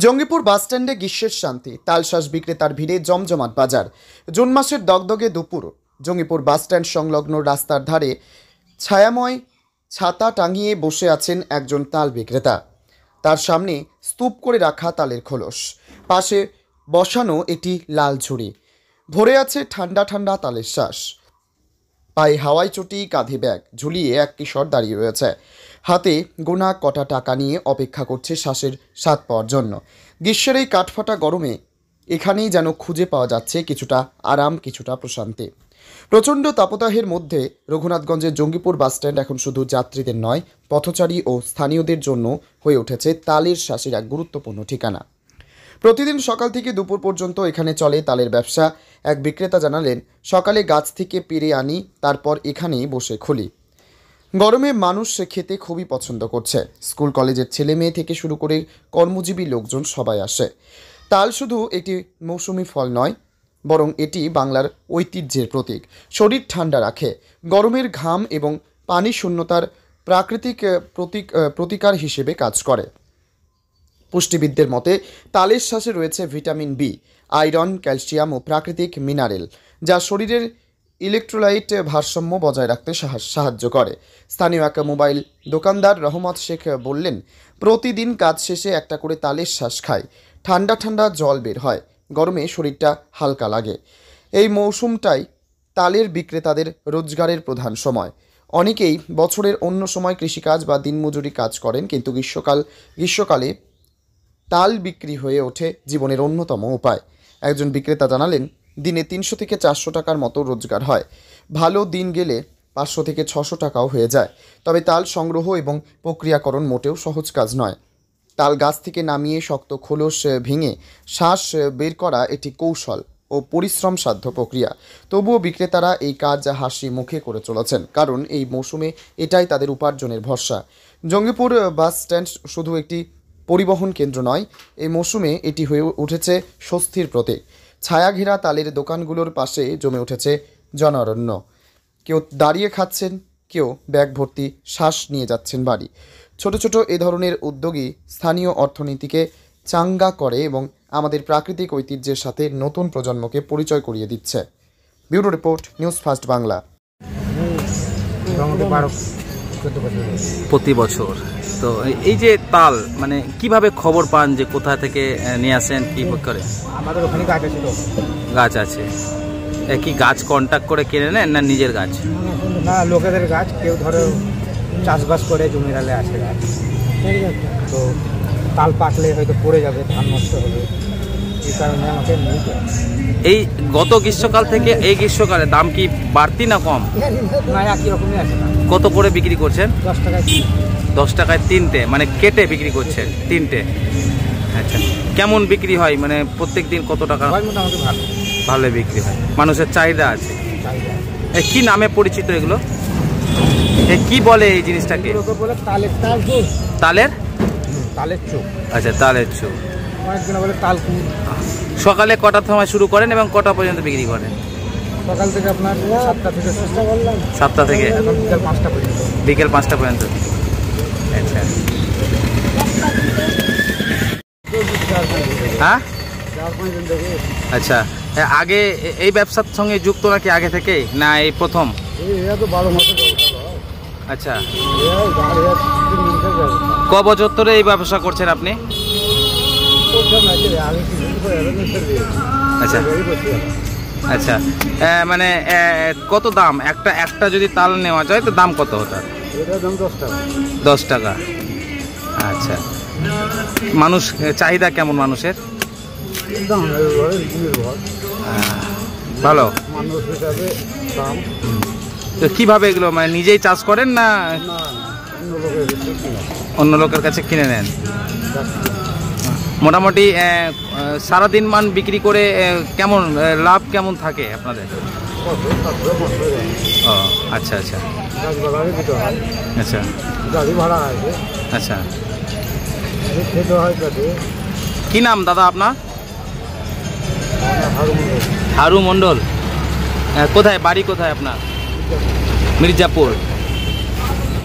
জঙ্গিপুর বাসস্ট্যান্ডে গ্রীষ্মের শান্তি, তালশাঁস বিক্রেতার ভিড়ে জমজমাট বাজার। জুন মাসের দগদগে দুপুর জঙ্গিপুর বাসস্ট্যান্ড সংলগ্ন রাস্তার ধারে ছায়াময় ছাতা টাঙিয়ে বসে আছেন একজন তাল বিক্রেতা। তার সামনে স্তূপ করে রাখা তালের খোলস, পাশে বসানো একটি লাল ঝুড়ি, ভরে আছে ঠান্ডা ঠান্ডা তালের শ্বাস। পায়ে হাওয়াই চটি, কাঁধে ব্যাগ ঝুলিয়ে এক কিশোর দাঁড়িয়ে রয়েছে, হাতে গোনা কটা টাকা নিয়ে অপেক্ষা করছে শ্বাসের স্বাদ পাওয়ার জন্য। গ্রীষ্মের এই কাঠফাটা গরমে এখানেই যেন খুঁজে পাওয়া যাচ্ছে কিছুটা আরাম, কিছুটা প্রশান্তি। প্রচণ্ড তাপদাহের মধ্যে রঘুনাথগঞ্জের জঙ্গিপুর বাসস্ট্যান্ড এখন শুধু যাত্রীদের নয়, পথচারী ও স্থানীয়দের জন্য হয়ে উঠেছে তালের শ্বাসের এক গুরুত্বপূর্ণ ঠিকানা। প্রতিদিন সকাল থেকে দুপুর পর্যন্ত এখানে চলে তালের ব্যবসা। এক বিক্রেতা জানালেন, সকালে গাছ থেকে পেড়ে আনি, তারপর এখানেই বসে খুলি। গরমে মানুষ খেতে খুবই পছন্দ করছে। স্কুল কলেজের ছেলে মেয়ে থেকে শুরু করে কর্মজীবী লোকজন সবাই আসে। তাল শুধু একটি মৌসুমি ফল নয়, বরং এটি বাংলার ঐতিহ্যের প্রতীক। শরীর ঠান্ডা রাখে, গরমের ঘাম এবং পানি শূন্যতার প্রাকৃতিক প্রতিকার হিসেবে কাজ করে। পুষ্টিবিদদের মতে তালের শ্বাসে রয়েছে ভিটামিন বি, আয়রন, ক্যালসিয়াম ও প্রাকৃতিক মিনারেল, যা শরীরের ইলেকট্রোলাইট ভারসাম্য বজায় রাখতে সাহায্য করে। স্থানীয় এক মোবাইল দোকানদার রহমত শেখ বললেন, প্রতিদিন কাজ শেষে একটা করে তালের শ্বাস খায়। ঠান্ডা ঠান্ডা জল বের হয়, গরমে শরীরটা হালকা লাগে। এই মৌসুমটাই তালের বিক্রেতাদের রোজগারের প্রধান সময়। অনেকেই বছরের অন্য সময় কৃষিকাজ বা দিনমজুরি কাজ করেন, কিন্তু গ্রীষ্মকালে তাল বিক্রি হয়ে ওঠে জীবনের অন্যতম উপায়। একজন বিক্রেতা জানালেন, দিনে 300 থেকে 400 টাকার মতো রোজগার হয়। ভালো দিন গেলে 500 থেকে 600 টাকাও হয়ে যায়। তবে তাল সংগ্রহ এবং প্রক্রিয়াকরণ মোটেও সহজ কাজ নয়। তাল গাছ থেকে নামিয়ে শক্ত খোলস ভেঙে শ্বাস বের করা একটি কৌশল ও পরিশ্রম সাধ্য প্রক্রিয়া। তবুও বিক্রেতারা এই কাজ হাসি মুখে করে চলেছেন, কারণ এই মৌসুমে এটাই তাদের উপার্জনের ভরসা। জঙ্গিপুর বাস স্ট্যান্ড শুধু একটি পরিবহন কেন্দ্র নয়, এই মৌসুমে এটি হয়ে উঠেছে স্বস্তির প্রতীক। ছায়া ঘেরা তালের দোকানগুলোর পাশে জমে উঠেছে জনারণ্য। কেউ দাঁড়িয়ে খাচ্ছেন, কেউ ব্যাগ ভর্তি শ্বাস নিয়ে যাচ্ছেন বাড়ি। ছোট ছোট এ ধরনের উদ্যোগই স্থানীয় অর্থনীতিকে চাঙ্গা করে এবং আমাদের প্রাকৃতিক ঐতিহ্যের সাথে নতুন প্রজন্মকে পরিচয় করিয়ে দিচ্ছে। Bureau report, news first Bangla. প্রতি বছর তো এই যে তাল, মানে কিভাবে খবর পান যে কোথা থেকে নিয়ে আসেন, কি করে? আমাদের ওখানে গাছ আছে, তো গাছ আছে। কি গাছ কন্ট্যাক্ট করে কিনে নেন না নিজের গাছ? না, লোকেদের গাছ। কেউ ধরো চাষবাস করে জমিরালে আছে গাছ, তো তাল পাকলে হয়তো পড়ে যাবে, ধান নষ্ট হবে, এই কারণে আমাকে নিয়ে যায়। এই গত গ্রীষ্মকাল থেকে এই গ্রীষ্মকালে দাম কি বাড়তি না কম? না, একই রকমই আছে। কত করে বিক্রি করছেন? 10 টাকায়। 10 টাকায় 3টে, মানে কেটে বিক্রি করছেন 3টে। আচ্ছা, কেমন বিক্রি হয়? মানে প্রত্যেক দিন কত টাকা? মোটামুটি ভালো বিক্রি হয়, মানুষের চাহিদা আছে। কি নামে পরিচিত এগুলো? কি বলে এই জিনিসটাকে? তালের চোখ। আচ্ছা, তালের চোখ। বলে তালকুল। সকালে কটার সময় শুরু করেন এবং কটা পর্যন্ত বিক্রি করেন? সকাল থেকে আপনার 7টা থেকে 7টা থেকে বিকেল 5টা পর্যন্ত। বিকেল 5টা পর্যন্ত। আচ্ছা, হ্যাঁ, আচ্ছা। আগে এই ব্যবসার সঙ্গে যুক্ত নাকি আগে থেকে, না এই প্রথম? আচ্ছা, ক বছর ধরে এই ব্যবসা করছেন আপনি? আচ্ছা আচ্ছা, মানে কত দাম একটা যদি তাল নেওয়া যায় তো দাম কত ওটার? 10 টাকা। আচ্ছা, মানুষ চাহিদা কেমন মানুষের? ভালো। তো কিভাবে এগুলো, মানে নিজেই চাষ করেন না অন্য লোকের কাছে কিনে নেন? মোটামুটি সারাদিন মান বিক্রি করে কেমন লাভ কেমন থাকে আপনাদের? ও আচ্ছা আচ্ছা আচ্ছা আচ্ছা। কি নাম দাদা আপনার? হারু মণ্ডল। কোথায় বাড়ি, কোথায় আপনার? মির্জাপুর।